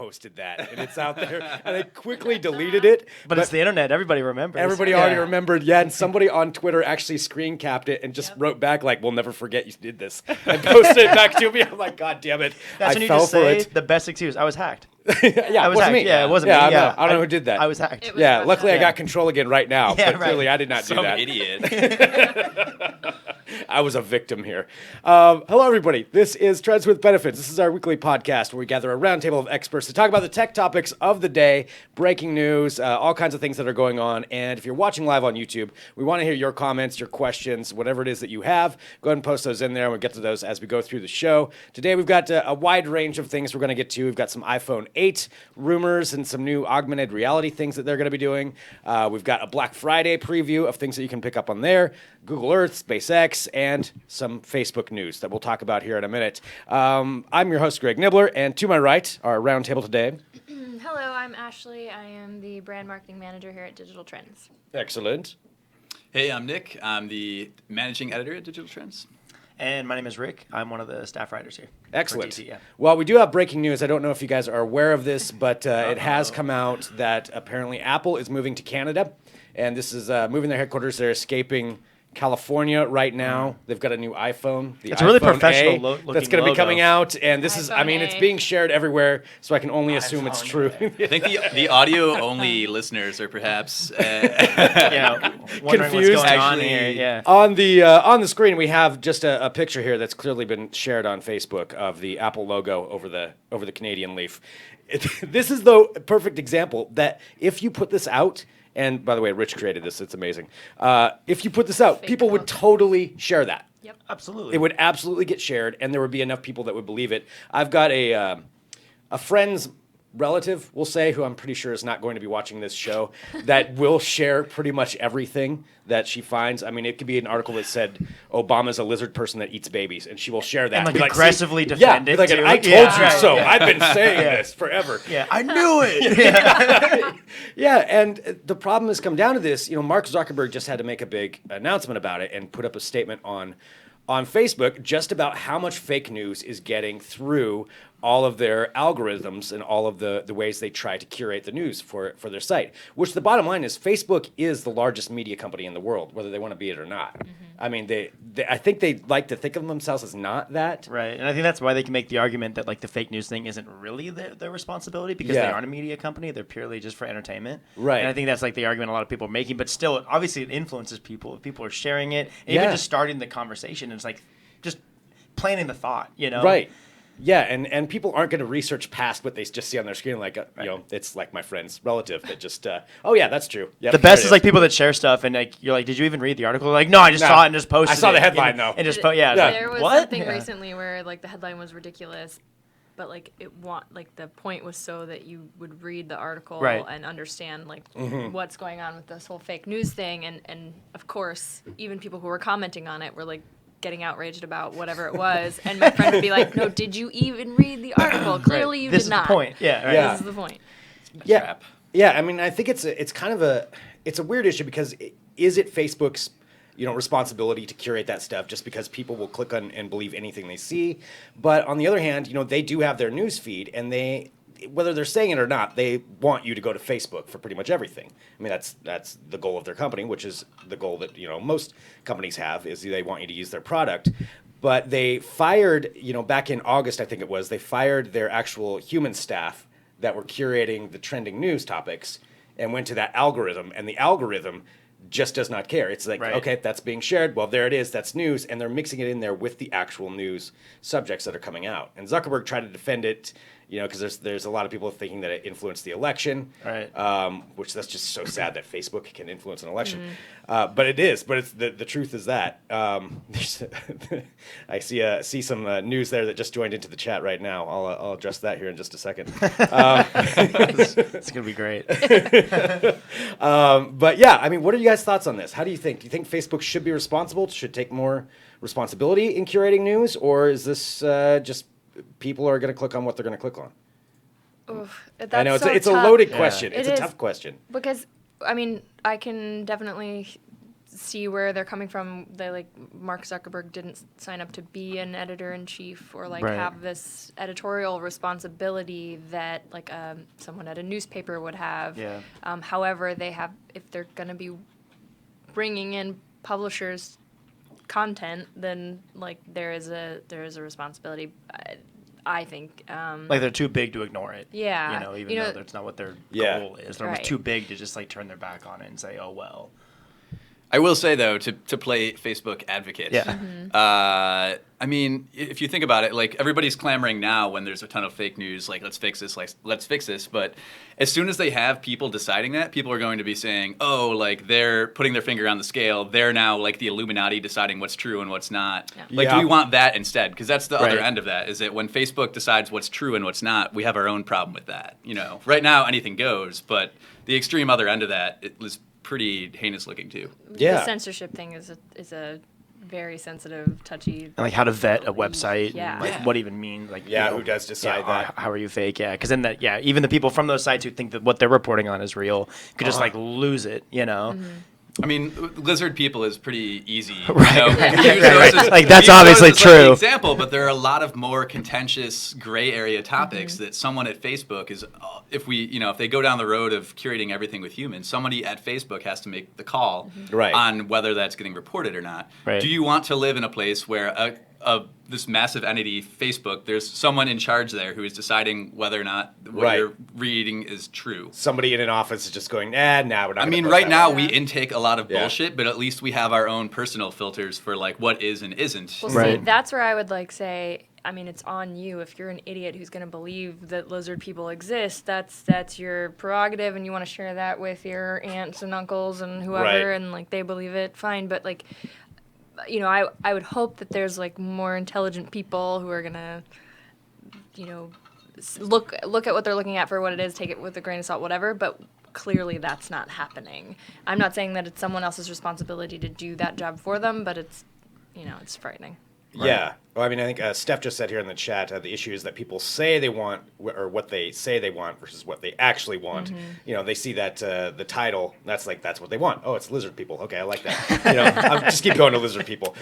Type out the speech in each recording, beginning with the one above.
posted that, and it's out there. And I quickly deleted it. But it's the internet. Everybody remembers. Everybody already remembered. Yeah, and somebody on Twitter actually screen capped it and just wrote back like, "We'll never forget you did this," and posted it back to me. I'm like, "God damn it!" That's when you just say the best excuse. I was hacked. Yeah, I was hacked. me. Yeah, it wasn't me. I Yeah, don't know who did that. I was hacked. Yeah, luckily I got control again right now. Yeah, but clearly I did not do Some that. idiot. I was a victim here. Hello, everybody. This is Trends with Benefits. This is our weekly podcast where we gather a roundtable of experts to talk about the tech topics of the day, breaking news, all kinds of things that are going on. And if you're watching live on YouTube, we want to hear your comments, your questions, whatever it is that you have. Go ahead and post those in there, and we'll get to those as we go through the show. Today, we've got a wide range of things we're going to get to. We've got some iPhone 8 rumors and some new augmented reality things that they're going to be doing. We've got a Black Friday preview of things that you can pick up on there, Google Earth, SpaceX, and some Facebook news that we'll talk about here in a minute. I'm your host, Greg Nibbler, and to my right, our roundtable today. Hello, I'm Ashley. I am the brand marketing manager here at Digital Trends. Excellent. Hey, I'm Nick. I'm the managing editor at Digital Trends. And my name is Rick. I'm one of the staff writers here. Excellent. DT, yeah. Well, Well, we do have breaking news. I don't know if you guys are aware of this, but it has come out that apparently Apple is moving to Canada, and this is moving their headquarters. They're escaping California right now. They've got a new iPhone. It's a really iPhone professional A, looking that's going to be logo. coming out, and this is, I iPhone mean, it's A. being shared everywhere, so I can only assume it's iPhone true. I think the audio-only listeners are perhaps yeah, wondering Confused. what's going on Actually, here. Yeah. On the screen, we have just a picture here that's clearly been shared on Facebook of the Apple logo over the Canadian leaf. This is the perfect example that if you put this out, and by the way, Rich created this, it's amazing. If you put this out, Fake people would logo. totally share that. Yep. Absolutely. It would absolutely get shared, and there would be enough people that would believe it. I've got a friend's relative, we'll say, who I'm pretty sure is not going to be watching this show, that will share pretty much everything that she finds. I mean, it could be an article that said Obama's a lizard person that eats babies, and she will share that. And, Be like, "See?" aggressively Yeah, defend be it, like, too. I told Yeah, you right, so. yeah. I've been saying this forever. Yeah, I knew it. Yeah, and the problem has come down to this. You know, Mark Zuckerberg just had to make a big announcement about it and put up a statement on Facebook just about how much fake news is getting through all of their algorithms and all of the ways they try to curate the news for their site. Which the bottom line is Facebook is the largest media company in the world, whether they want to be it or not. Mm-hmm. I mean, I think they like to think of themselves as not that. Right, and I think that's why they can make the argument that like the fake news thing isn't really their responsibility because they Yeah. aren't a media company; they're purely just for entertainment. Right. And I think that's like the argument a lot of people are making. But still, obviously, it influences people. If people are sharing it, and Yeah. even just starting the conversation, it's like just planting the thought. You know. Right. Yeah, and people aren't going to research past what they just see on their screen. Like, you know, it's like my friend's relative that just, oh yeah, that's true. Yep, The there best it is like people that share stuff and like you're like, did you even read the article? They're like, no, I just No. saw it and just posted it. I saw the headline, though. And just Yeah. There was what? something Yeah. recently where like the headline was ridiculous, but like the point was so that you would read the article Right. and understand like Mm-hmm. what's going on with this whole fake news thing, and of course even people who were commenting on it were like getting outraged about whatever it was, and my friend would be like, no, did you even read the article? Clearly you This did is not. the point. Yeah. Right. Yeah. This is the point. Yeah, trap. yeah. I mean, I think it's kind of a weird issue because is it Facebook's responsibility to curate that stuff just because people will click on and believe anything they see? But on the other hand, they do have their news feed, and whether they're saying it or not, they want you to go to Facebook for pretty much everything. I mean, that's the goal of their company, which is the goal that most companies have, is they want you to use their product. But they fired, back in August, I think it was, they fired their actual human staff that were curating the trending news topics and went to that algorithm, and the algorithm just does not care. It's like, Right. okay, that's being shared. Well, there it is. That's news. And they're mixing it in there with the actual news subjects that are coming out. And Zuckerberg tried to defend it, because there's a lot of people thinking that it influenced the election. Right. Which that's just so sad that Facebook can influence an election. But it is. But it's the truth is that. I see some news there that just joined into the chat right now. I'll address that here in just a second. It's gonna be great. But yeah, I mean, what are you guys' thoughts on this? How do you think? Do you think Facebook should be responsible? Should take more responsibility in curating news, or is this just people are going to click on what they're going to click on? Oof, I know that's so it's a tough. loaded Yeah. question. It's It a is. tough question. Because, I mean, I can definitely see where they're coming from. They like Mark Zuckerberg didn't sign up to be an editor-in-chief or like Right. have this editorial responsibility that like someone at a newspaper would have. Yeah. However, they have, if they're going to be bringing in publishers' content, then like there is a responsibility. I think. Like they're too big to ignore it. Yeah. You know, even though that's not what their Yeah. goal is. They're Right. almost too big to just like turn their back on it and say, oh well. I will say though, to play Facebook advocate. Yeah. Mm-hmm. I mean, if you think about it, like everybody's clamoring now when there's a ton of fake news, like let's fix this, let's fix this. But as soon as they have people deciding that, people are going to be saying, oh, like they're putting their finger on the scale. They're now like the Illuminati deciding what's true and what's not. Yeah. Like, Yeah. do we want that instead? Because that's the other Right. end of that. Is that when Facebook decides what's true and what's not, we have our own problem with that. You know, right now anything goes, but the extreme other end of that it was pretty heinous looking too. Yeah. The censorship thing is a very sensitive, touchy. And like how to vet a website Yeah. and like Yeah. what even means. Like Yeah, you know, who does decide that? How are you fake? Yeah, because then that even the people from those sites who think that what they're reporting on is real could just like lose it. You know. Mm-hmm. I mean, lizard people is pretty easy. Right. You know? Right. We use Right. those as- Like, that's we use obviously those as, like, true. the example, but there are a lot of more contentious gray area topics Mm-hmm. that someone at Facebook is, if they go down the road of curating everything with humans, somebody at Facebook has to make the call Right. on whether that's getting reported or not. Right. Do you want to live in a place where this massive entity, Facebook, there's someone in charge there who is deciding whether or not what Right. you're reading is true? Somebody in an office is just going, nah, we're not. I gonna mean, post right that now one." we intake a lot of Yeah. bullshit, but at least we have our own personal filters for like what is and isn't. Well, Right. see, that's where I would like say, I mean, it's on you. If you're an idiot who's going to believe that lizard people exist, that's your prerogative, and you want to share that with your aunts and uncles and whoever, Right. and like they believe it, fine. But like, you know, I would hope that there's like more intelligent people who are gonna, you know, look at what they're looking at for what it is, take it with a grain of salt, whatever. But clearly, that's not happening. I'm not saying that it's someone else's responsibility to do that job for them, but it's, you know, it's frightening. Yeah. Well, I mean, I think Steph just said here in the chat the issue is that people say they want or what they say they want versus what they actually want. Mm-hmm. You know, they see that the title, that's what they want. Oh, it's lizard people. Okay, I like that. You know, I'll just keep going to lizard people.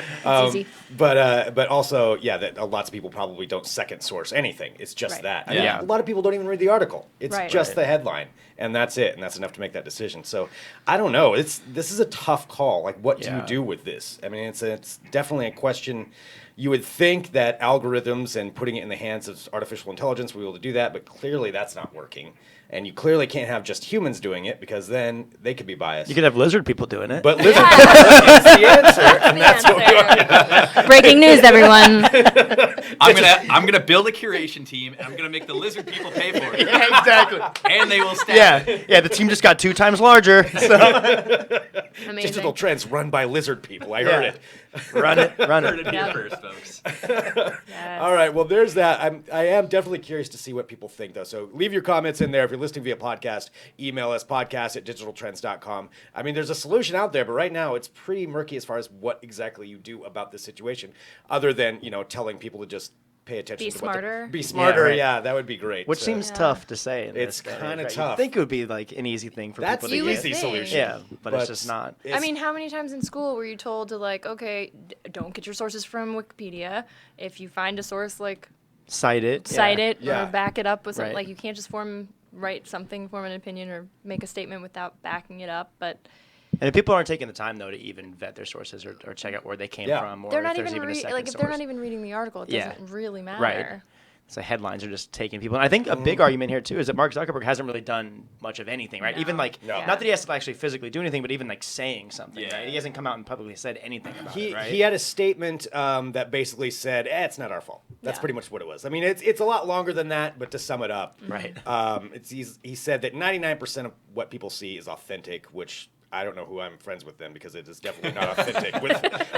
easy. But also, yeah, that lots of people probably don't second source anything. It's just Right. that. I mean, Yeah. a lot of people don't even read the article. It's Right. just Right. the headline, and that's it, and that's enough to make that decision. So I don't know. This is a tough call. Like, what do you Yeah. do with this? I mean, it's definitely a question. You would think that algorithms and putting it in the hands of artificial intelligence will be able to do that, but clearly that's not working. And you clearly can't have just humans doing it because then they could be biased. You could have lizard people doing it. But lizard people is the answer, and that's what we are. Breaking news, everyone. I'm gonna build a curation team, and I'm gonna make the lizard people pay for it, yeah, exactly. and they will staff it. Yeah. The team just got 2 times larger. So Amazing. Digital trends run by lizard people. I heard it. run it. Heard it here Yeah. first, folks. Yes. All right, well, there's that. I am definitely curious to see what people think, though. So leave your comments in there. If you're listening via podcast, email us, podcast@digitaltrends.com. I mean, there's a solution out there, but right now it's pretty murky as far as what exactly you do about this situation, other than, you know, telling people to just pay attention Be to smarter. Be smarter, right. yeah, that would be great. which So seems Yeah. tough to say. In It's this day, kinda right? tough. You'd think it would be like an easy thing for that's people the to easy get. solution. Yeah, but it's just not. I mean, how many times in school were you told to like, okay, don't get your sources from Wikipedia. If you find a source, like Cite it. cite yeah. it Yeah. or back it up with something. Right. Like you can't just form an opinion or make a statement without backing it up. But And if people aren't taking the time though to even vet their sources or check out where they came Yeah. from, or they're if not there's even even a second like if source. they're not even reading the article, it Yeah. doesn't really matter. Right. So headlines are just taking people. And I think a big argument here too is that Mark Zuckerberg hasn't really done much of anything, right? No. Even like, No. not that he has to actually physically do anything, but even like saying something. Yeah. Right? He hasn't come out and publicly said anything about it, right? He had a statement that basically said, it's not our fault. That's Yeah. pretty much what it was. I mean, it's a lot longer than that, but to sum it up, Right. he said that 99% of what people see is authentic, which I don't know who I'm friends with then because it is definitely not authentic.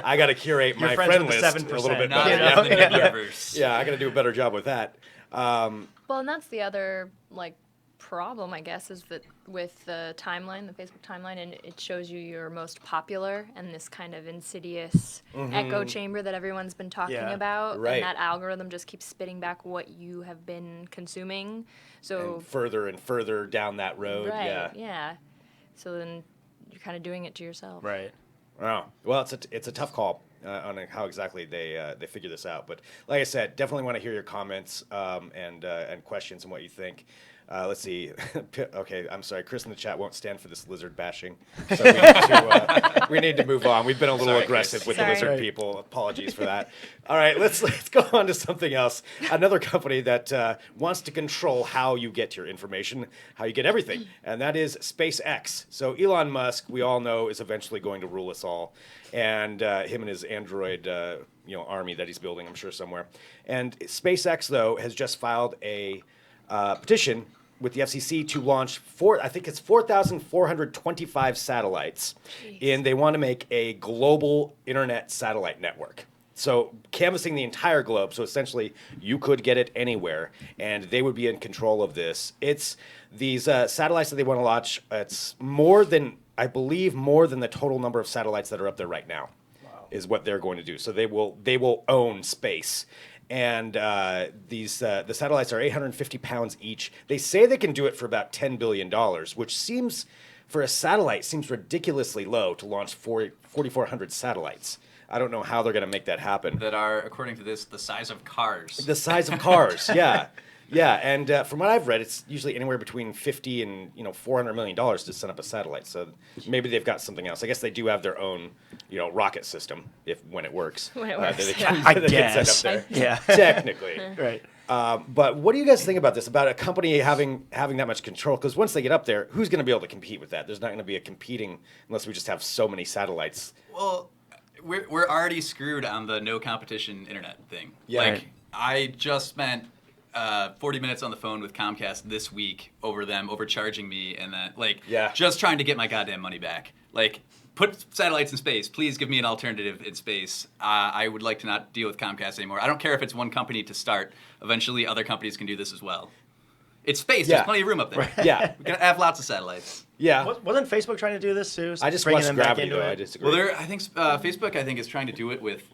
I got to curate You're my friends friend with list the a little 7%, bit Not better. enough Yeah. in the universe. Yeah, I got to do a better job with that. Well, and that's the other like problem, I guess, is that with the timeline, the Facebook timeline, and it shows you your most popular and this kind of insidious echo chamber that everyone's been talking Yeah. about, Right. and that algorithm just keeps spitting back what you have been consuming. So And further down that road. right, Yeah. yeah. So then you're kind of doing it to yourself. Right. Wow. Well, it's a tough call on how exactly they figure this out. But like I said, definitely want to hear your comments and questions and what you think. Let's see. Okay, I'm sorry. Chris in the chat won't stand for this lizard bashing. So we need to move on. We've been a little Sorry, aggressive with Sorry. the lizard people. Apologies for that. All right, let's go on to something else. Another company that wants to control how you get your information, how you get everything, and that is SpaceX. So Elon Musk, we all know, is eventually going to rule us all, and him and his android army that he's building, I'm sure somewhere. And SpaceX though has just filed a petition with the FCC to launch 4,425 satellites, and they want to make a global internet satellite network. So canvassing the entire globe. So essentially, you could get it anywhere, and they would be in control of this. It's these satellites that they want to launch. It's more than the total number of satellites that are up there right now. Wow. Is what they're going to do. So they will own space. And the satellites are 850 pounds each. They say they can do it for about $10 billion, which seems, for a satellite, seems ridiculously low to launch 4,400 satellites. I don't know how they're going to make that happen. That are, according to this, the size of cars. The size of cars, yeah. Yeah, and from what I've read, it's usually anywhere between $50 and $400 million to set up a satellite. So maybe they've got something else. I guess they do have their own rocket system when it works. When it works, They yeah. I they can guess. set up there. Yeah. Technically. Right. But what do you guys think about this? About a company having that much control? Because once they get up there, who's going to be able to compete with that? There's not going to be a competing unless we just have so many satellites. Well, we're already screwed on the no competition internet thing. Yeah. Like, Right. I just spent 40 minutes on the phone with Comcast this week over them overcharging me, and that just trying to get my goddamn money back. Like, put satellites in space. Please give me an alternative in space. I would like to not deal with Comcast anymore. I don't care if it's one company to start. Eventually, other companies can do this as well. It's space. Yeah. There's plenty of room up there. Yeah. We can have lots of satellites. Yeah. Wasn't Facebook trying to do this too? I just Bringing watched them back Gravity, into though. it? I disagree. Well, I think Facebook, is trying to do it with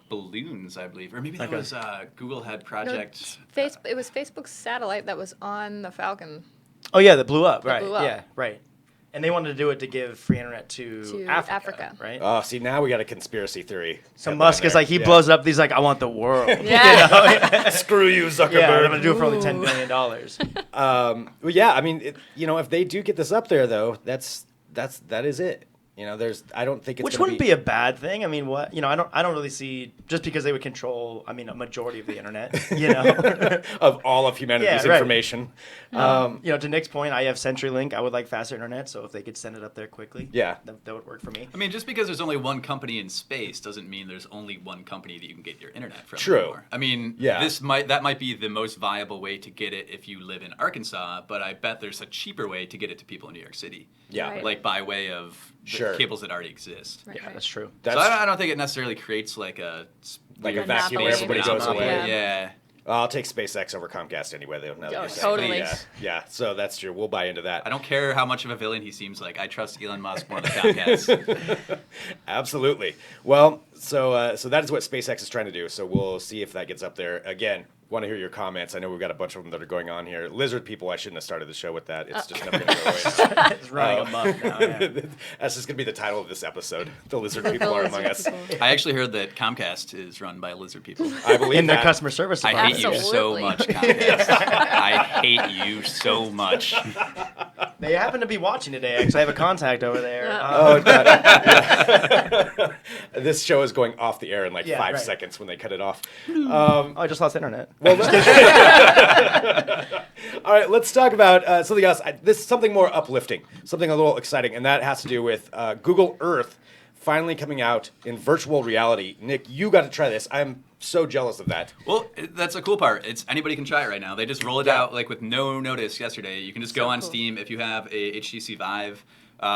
balloons, I believe, or maybe that was Google had Project. It was Facebook's satellite that was on the Falcon. Oh yeah, that blew up. Right. blew up. Yeah. Right. And they wanted to do it to give free internet to Africa, right? Oh, see, now we got a conspircy theory. So headline Musk is there. like, he Yeah. blows it up. He's like, I want the world. Yeah. Screw you, Zuckerberg. Yeah, I'm gonna do it for only $10 billion. Well, yeah, I mean, if they do get this up there, though, that is it. I don't think it's Which gonna wouldn't be a bad thing. I mean, what I don't really see, just because they would control, a majority of the internet, of all of humanity's Yeah, right. information. To Nick's point, I have CenturyLink. I would like faster internet, so if they could send it up there quickly, Yeah. that would work for me. I mean, just because there's only one company in space doesn't mean there's only one company that you can get your internet from True. anymore. I mean, Yeah. that might be the most viable way to get it if you live in Arkansas, but I bet there's a cheaper way to get it to people in New York City. Yeah. Right. Like by way of the Sure. cables that already exist. Right, Yeah, right. that's true. That's So I don't think it necessarily creates like a like a weird vacuum where Monopoly. everybody goes monopoly. away. Yeah. I'll take SpaceX over Comcast anyway, though. Now that Oh, you say it. totally. Yeah, so that's true. We'll buy into that. I don't care how much of a villain he seems like. I trust Elon Musk more than Comcast. Absolutely. Well, so that is what SpaceX is trying to do. So we'll see if that gets up there. Again, want to hear your comments. I know we've got a bunch of them that are going on here. Lizard people, I shouldn't have started the show with that. It's just never going to go away. It's running amok now. Yeah. That's just going to be the title of this episode. The lizard people are among us. I actually heard that Comcast is run by lizard people. I believe In their that. customer service I department. hate you so Absolutely. much, Comcast. I hate you so much. They happen to be watching today. Actually, I have a contact over there. Yeah. Oh, God. This show is going off the air in like Yeah, 5 right. seconds when they cut it off. I just lost internet. All right, let's talk about something else. This is something more uplifting, something a little exciting, and that has to do with Google Earth finally coming out in virtual reality. Nick, you got to try this. I'm so jealous of that. Well, that's the cool part. It's anybody can try it right now. They just roll it out like with no notice yesterday. You can just go on cool. Steam if you have a HTC Vive.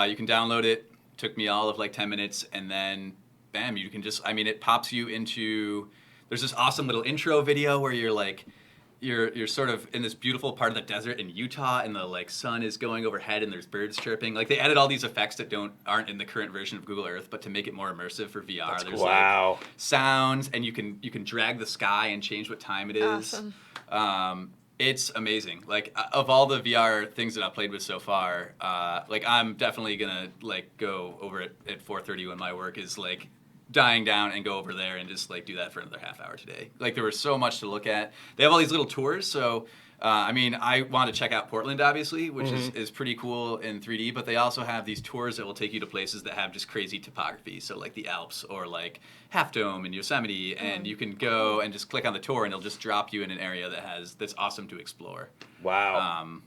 You can download it. Took me all of like 10 minutes, and then bam, you can just. I mean, it pops you into. There's this awesome little intro video where you're like. You're sort of in this beautiful part of the desert in Utah, and the like sun is going overhead, and there's birds chirping. Like they added all these effects that aren't in the current version of Google Earth, but to make it more immersive for VR. There's Wow. like sounds, and you can drag the sky and change what time it is. Awesome. It's amazing. Like of all the VR things that I've played with so far, like I'm definitely gonna like go over it at 4:30 when my work is like dying down and go over there and just like do that for another half hour today. Like there was so much to look at. They have all these little tours, so I mean, I want to check out Portland, obviously, which is pretty cool in 3D, but they also have these tours that will take you to places that have just crazy topography. So like the Alps or like Half Dome in Yosemite, and you can go and just click on the tour and it'll just drop you in an area that's awesome to explore. Wow.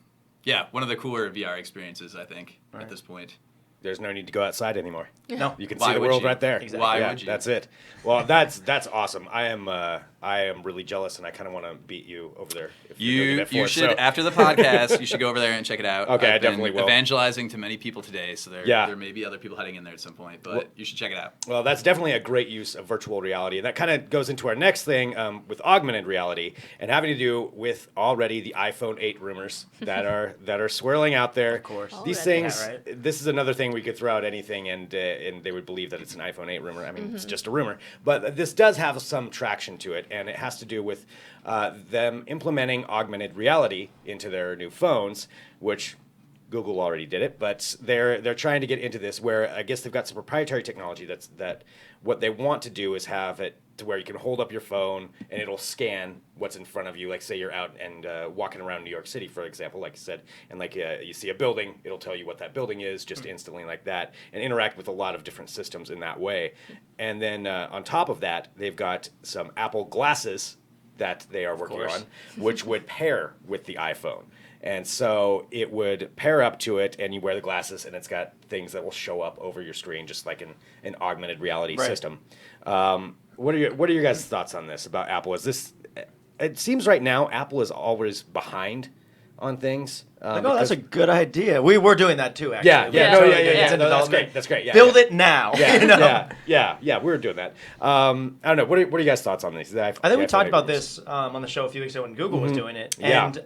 Yeah, one of the cooler VR experiences, I think, at this point. There's no need to go outside anymore. No. You can Why see the would world you? right there. Exactly. Why would you? That's it. Well, that's awesome. I am really jealous, and I kind of want to beat you over there. If you're doing it for You us, should, so- after the podcast, you should go over there and check it out. Okay, I I've been definitely will. evangelizing to many people today, so Yeah. there may be other people heading in there at some point, but Well- you should check it out. Well, that's definitely a great use of virtual reality. And that kind of goes into our next thing with augmented reality and having to do with already the iPhone 8 rumors that are swirling out there. Of course. These Already. things, Yeah, right. this is another thing we could throw out anything and they would believe that it's an iPhone 8 rumor. I mean, it's just a rumor. But this does have some traction to it, and it has to do with them implementing augmented reality into their new phones, which Google already did it, but they're trying to get into this where I guess they've got some proprietary technology that what they want to do is have it to where you can hold up your phone and it'll scan what's in front of you. Like say you're out and walking around New York City, for example, like you said, and like you see a building, it'll tell you what that building is just instantly like that, and interact with a lot of different systems in that way. And then on top of that, they've got some Apple glasses that they are working course. on, which would pair with the iPhone. And so it would pair up to it, and you wear the glasses, and it's got things that will show up over your screen, just like an augmented reality Right. system. What are your guys' thoughts on this about Apple? Is this? It seems right now Apple is always behind on things. Like, oh, that's a good idea. We were doing that too, actually. Yeah, We yeah, were no, totally yeah, doing yeah, it in no, that's development. great, that's great, yeah, Build yeah. it now. yeah, you know? yeah. We were doing that. I don't know. What are you guys' thoughts on this? I think we talked about this on the show a few weeks ago when Google was doing it, Yeah. and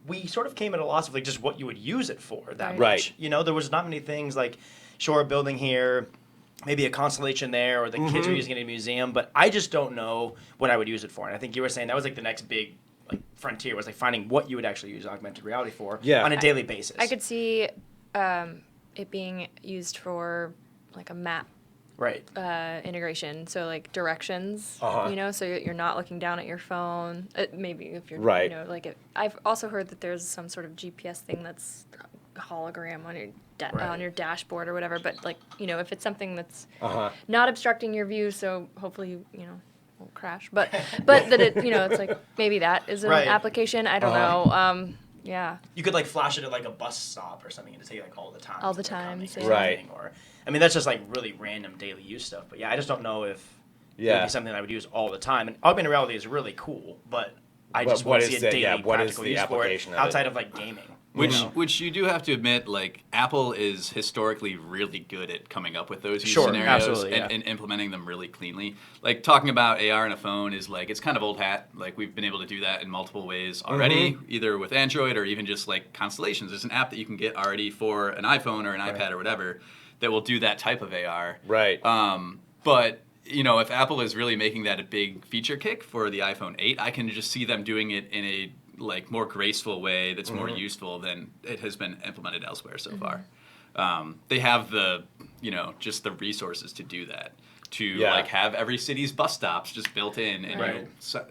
we sort of came at a loss of like just what you would use it for that much. Right. You know, there was not many things like, sure, a building here, maybe a constellation there, or the kids are using it in a museum, but I just don't know what I would use it for. And I think you were saying that was like the next big like frontier was like finding what you would actually use augmented reality for on a daily basis. I could see it being used for like a map right. integration, so like directions, Uh-huh. you know, so you're not looking down at your phone. Maybe if you're, Right. you know, like I've also heard that there's some sort of GPS thing that's hologram on your Right. on your dashboard or whatever. But like, you know, if it's something that's Uh-huh. not obstructing your view, so hopefully you know won't crash. But that it, you know, it's like maybe that is an Right. application. I don't Uh-huh. know. Yeah. You could like flash it at like a bus stop or something and to tell you like all the time. All the that they're times, coming yeah. or Right. something, Or I mean that's just like really random daily use stuff. But yeah, I just don't know if it would Yeah. be something that I would use all the time. And augmented reality is really cool, but I But just what want to is see a the- daily yeah, what is practical the use for it application of it? outside of like gaming. Which you know? which you do have to admit, like Apple is historically really good at coming up with those use Sure, scenarios absolutely, yeah. and implementing them really cleanly. Like talking about AR in a phone is like it's kind of old hat. Like we've been able to do that in multiple ways already, either with Android or even just like Constellations. There's an app that you can get already for an iPhone or an iPad or whatever that will do that type of AR. Right. But you know, if Apple is really making that a big feature kick for the iPhone 8, I can just see them doing it in a like more graceful way that's more useful than it has been implemented elsewhere so far. They have the, you know, just the resources to do that. To Yeah. like have every city's bus stops just built in, and Right.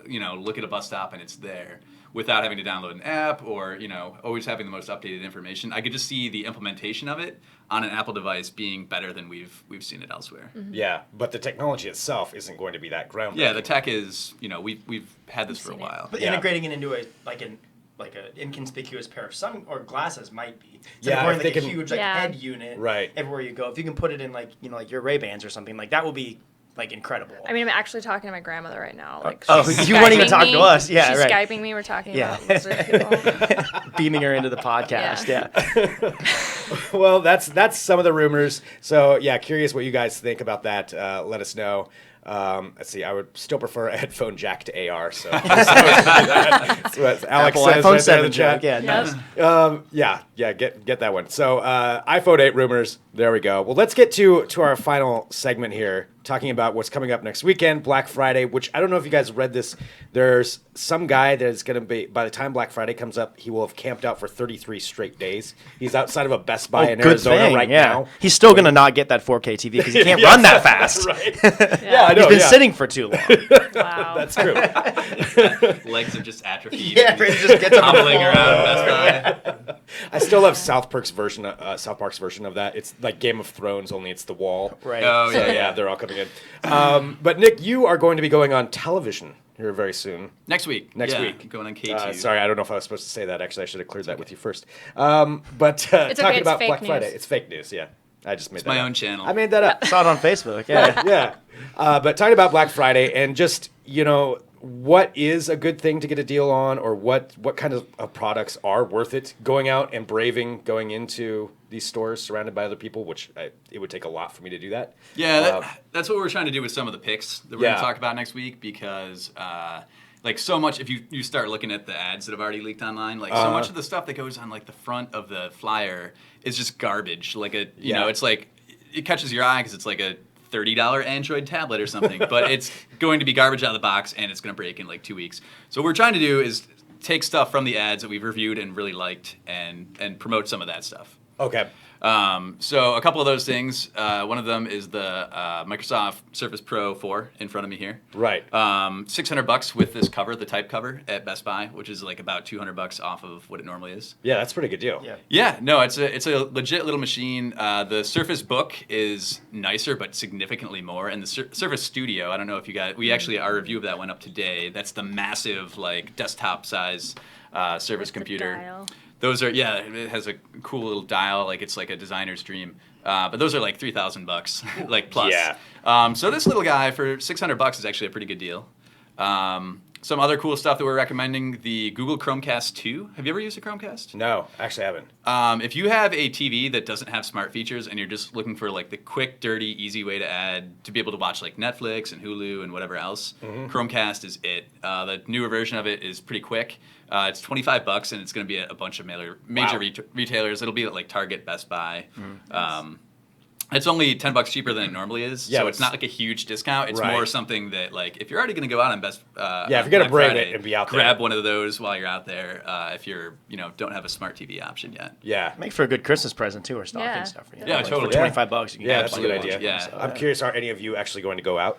you know, look at a bus stop and it's there without having to download an app or you know always having the most updated information. I could just see the implementation of it on an Apple device being better than we've seen it elsewhere. Yeah, but the technology itself isn't going to be that groundbreaking. Yeah, the tech is, you know, we've had this for a seen it. while. But Yeah. integrating it into a like an inconspicuous pair of sun or glasses might be. Yeah, wearing if like they a can- huge like Yeah. head unit Right. everywhere you go. If you can put it in like like your Ray-Bans or something like that will be like incredible. I mean, I'm actually talking to my grandmother right now. Like, Oh, she's you won't even Skyping talk me. to us. Yeah, she's right. Skyping me. We're talking Yeah. about lizard people. beaming her into the podcast. Yeah. Well, that's some of the rumors. So yeah, curious what you guys think about that. Let us know. Let's see. I would still prefer a headphone jack to AR. So that's what Alex Apple says iPhone right 7 there in the chat. joke. Yeah, Yep. nice. Yeah, get that one. So iPhone 8 rumors. There we go. Well, let's get to our final segment here, talking about what's coming up next weekend, Black Friday, which I don't know if you guys read this. There's some guy that is going to be, by the time Black Friday comes up, he will have camped out for 33 straight days. He's outside of a Best Buy in Arizona right now. He's still going to not get that 4K TV because he can't run that fast. Right. Yeah, I know. He's been sitting for too long. Wow. That's true. Legs have just atrophied. Yeah, he just gets up hobbling around Best Buy. I still love South Park's version of that. It's like Game of Thrones, only it's the wall. Right. Oh, So, yeah, they're all coming in. But Nick, you are going to be going on television here very soon. Next week. Next Yeah, week. Going on K2. Sorry, I don't know if I was supposed to say that. Actually, I should have cleared that with you first. But talking it's about fake Black news. Friday, it's fake news. Yeah, I just made that my up. own channel. I made that up. Saw it on Facebook. Yeah. Yeah. But talking about Black Friday and just, what is a good thing to get a deal on, or what kind of products are worth it going out and braving going into these stores surrounded by other people, which it would take a lot for me to do that. Yeah, that's what we're trying to do with some of the picks that we're going Yeah. to talk about next week, because like so much, if you start looking at the ads that have already leaked online, like so much of the stuff that goes on like the front of the flyer is just garbage. Like it's like it catches your eye because it's like a $30 Android tablet or something, but it's going to be garbage out of the box and it's going to break in like 2 weeks. So what we're trying to do is take stuff from the ads that we've reviewed and really liked and promote some of that stuff. Okay. So a couple of those things. One of them is the Microsoft Surface Pro 4 in front of me here. Right. $600 with this cover, the type cover at Best Buy, which is like about $200 off of what it normally is. Yeah, that's a pretty good deal. Yeah. Yeah, no, it's a legit little machine. The Surface Book is nicer, but significantly more. And the Surface Studio, I don't know if you guys, our review of that went up today. That's the massive, like, desktop size Surface computer. Dial. Those are, it has a cool little dial, like it's like a designer's dream. But those are like $3,000, like plus. Yeah. So this little guy for $600 is actually a pretty good deal. Some other cool stuff that we're recommending, the Google Chromecast 2. Have you ever used a Chromecast? No, actually I haven't. If you have a TV that doesn't have smart features and you're just looking for like the quick, dirty, easy way to be able to watch like Netflix and Hulu and whatever else, Chromecast is it. The newer version of it is pretty quick. It's $25 and it's going to be at a bunch of major retailers. It'll be at like Target, Best Buy. It's only $10 cheaper than it normally is, so it's not like a huge discount. It's more something that, like, if you're already going to go out on if you're going to brave it and be out there, grab one of those while you're out there. If you're, don't have a smart TV option yet. Yeah, Make for a good Christmas present too, or stocking Yeah. stuff. Yeah, totally. For $25, you can get that's a good idea. Yeah. I'm curious, are any of you actually going to go out?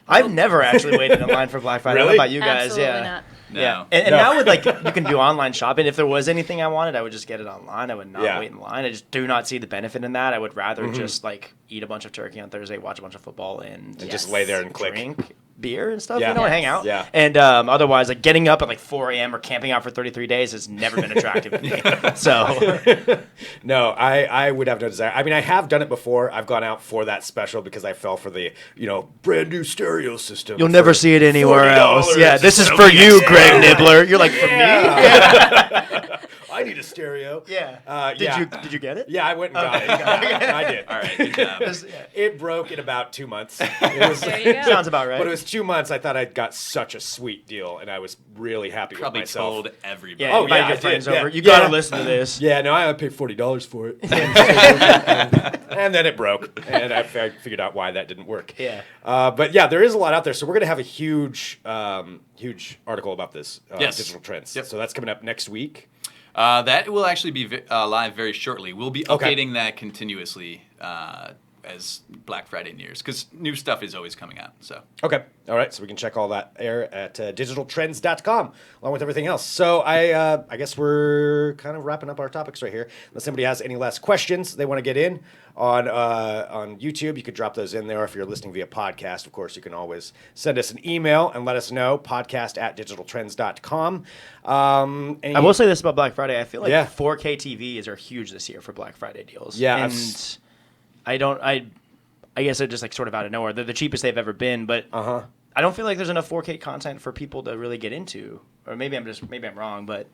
I've never actually waited in line for Black Friday. Really? How about you guys? Absolutely Yeah. not. No. Yeah, and now with like you can do online shopping. If there was anything I wanted, I would just get it online. I would not wait in line. I just do not see the benefit in that. I would rather just like eat a bunch of turkey on Thursday, watch a bunch of football, and just lay there and click. drink beer and stuff. Yeah. You know, and hang out. Yeah. And otherwise, like getting up at like 4 a.m. or camping out for 33 days has never been attractive to me. So No, I would have no desire. I mean, I have done it before. I've gone out for that special because I fell for the brand new stereo system. you'll never see it anywhere else. Yeah, this is for you, Greg Nibbler. You're like, for me? I need a stereo. Yeah. Did you get it? Yeah, I went and got it. Yeah, I did. All right, good job. It broke in about 2 months. It was, There you go. Sounds about right. but it was 2 months. I thought I'd got such a sweet deal, and I was really happy Probably with myself. told everybody. Yeah, Oh, invite yeah, I your did, friends yeah. over. You Yeah. gotta listen to this. Yeah, no, I paid $40 for it. And then it broke, and I figured out why that didn't work. Yeah. But yeah, there is a lot out there. So we're going to have a huge article about this, Yes. digital trends. Yep. So that's coming up next week. That will actually be live very shortly. We'll be Okay. updating that continuously as Black Friday nears, because new stuff is always coming out. So Okay. All right. So we can check all that there at digitaltrends.com along with everything else. So I guess we're kind of wrapping up our topics right here. Unless somebody has any last questions they want to get in on YouTube, you could drop those in there. If you're listening via podcast, of course, you can always send us an email and let us know, podcast@digitaltrends.com. I will say this about Black Friday. I feel like Yeah. 4K TVs are huge this year for Black Friday deals. Yeah, I've and I guess they're just like sort of out of nowhere. They're the cheapest they've ever been, but I don't feel like there's enough 4K content for people to really get into. Or maybe I'm wrong, but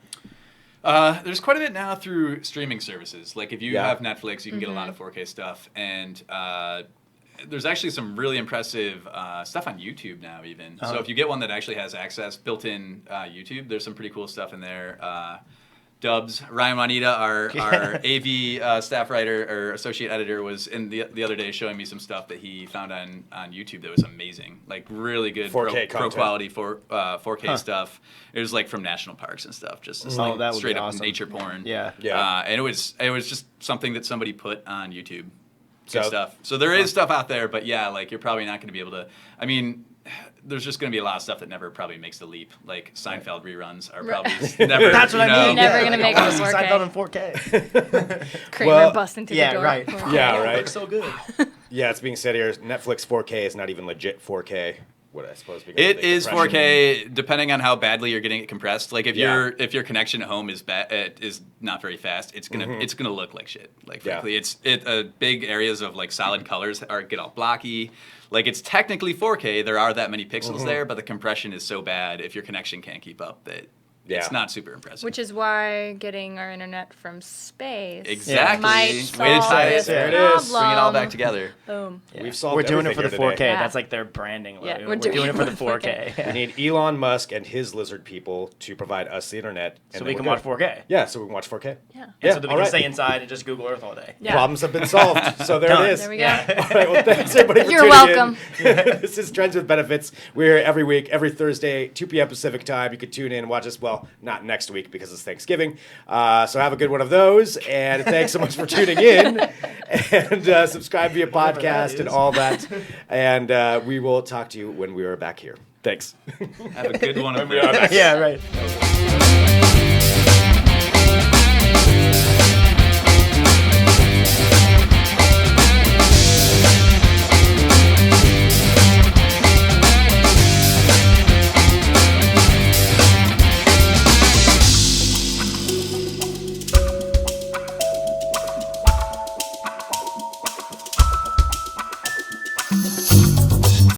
there's quite a bit now through streaming services. Like if you Yeah. have Netflix, you can get a lot of 4K stuff, and there's actually some really impressive stuff on YouTube now even. So if you get one that actually has access built-in YouTube, there's some pretty cool stuff in there. Dubs. Ryan Juanita, our AV staff writer or associate editor, was in the other day showing me some stuff that he found on YouTube that was amazing. Like really good 4K pro quality 4K stuff. It was like from national parks and stuff, just like that would straight be up awesome. nature porn. Yeah. And it was just something that somebody put on YouTube. So- Good stuff. So there is stuff out there, but yeah, like you're probably not going to be able to. I mean, there's just going to be a lot of stuff that never probably makes the leap. Like Seinfeld reruns are probably never. That's what I mean. Never gonna make I it wanna to see 4K. Seinfeld in 4K. Kramer Well, busting through Yeah, the door. right. Yeah, Oh, it right. looks so good. Yeah, it's being said here. Netflix 4K is not even legit 4K. What I suppose because of It the is compression. 4K, depending on how badly you're getting it compressed. Like if Yeah. your connection at home is is not very fast, it's gonna look like shit. Like Yeah. frankly, big areas of like solid colors get all blocky. Like it's technically 4K. There are that many pixels there, but the compression is so bad if your connection can't keep up that Yeah. it's not super impressive. Which is why getting our internet from space exactly might way to solve tie it. this There it is. Bring it all back problem. together. Boom. Yeah. We've solved We're doing it for the everything here 4K. today. Yeah. That's like their branding. Yeah, logo. we're doing it for the 4K. 4K. We need Elon Musk and his lizard people to provide us the internet. So and we then can we're watch good. 4K. Yeah, so we can watch 4K. Yeah. And so that we all can right. stay inside and just Google Earth all day. Yeah. Problems have been solved. So there Done. it is. There we go. Yeah. All right, well, thanks everybody for You're tuning welcome. in. This is Trends with Benefits. We're here every week, every Thursday, 2 p.m. Pacific time. You can tune in and watch us. Well, not next week because it's Thanksgiving. So have a good one of those. And thanks so much for tuning in. And subscribe via Whatever that podcast and is. all that. And we will talk to you when we are back here. Thanks. Have a good one of We are those. back. Yeah, right.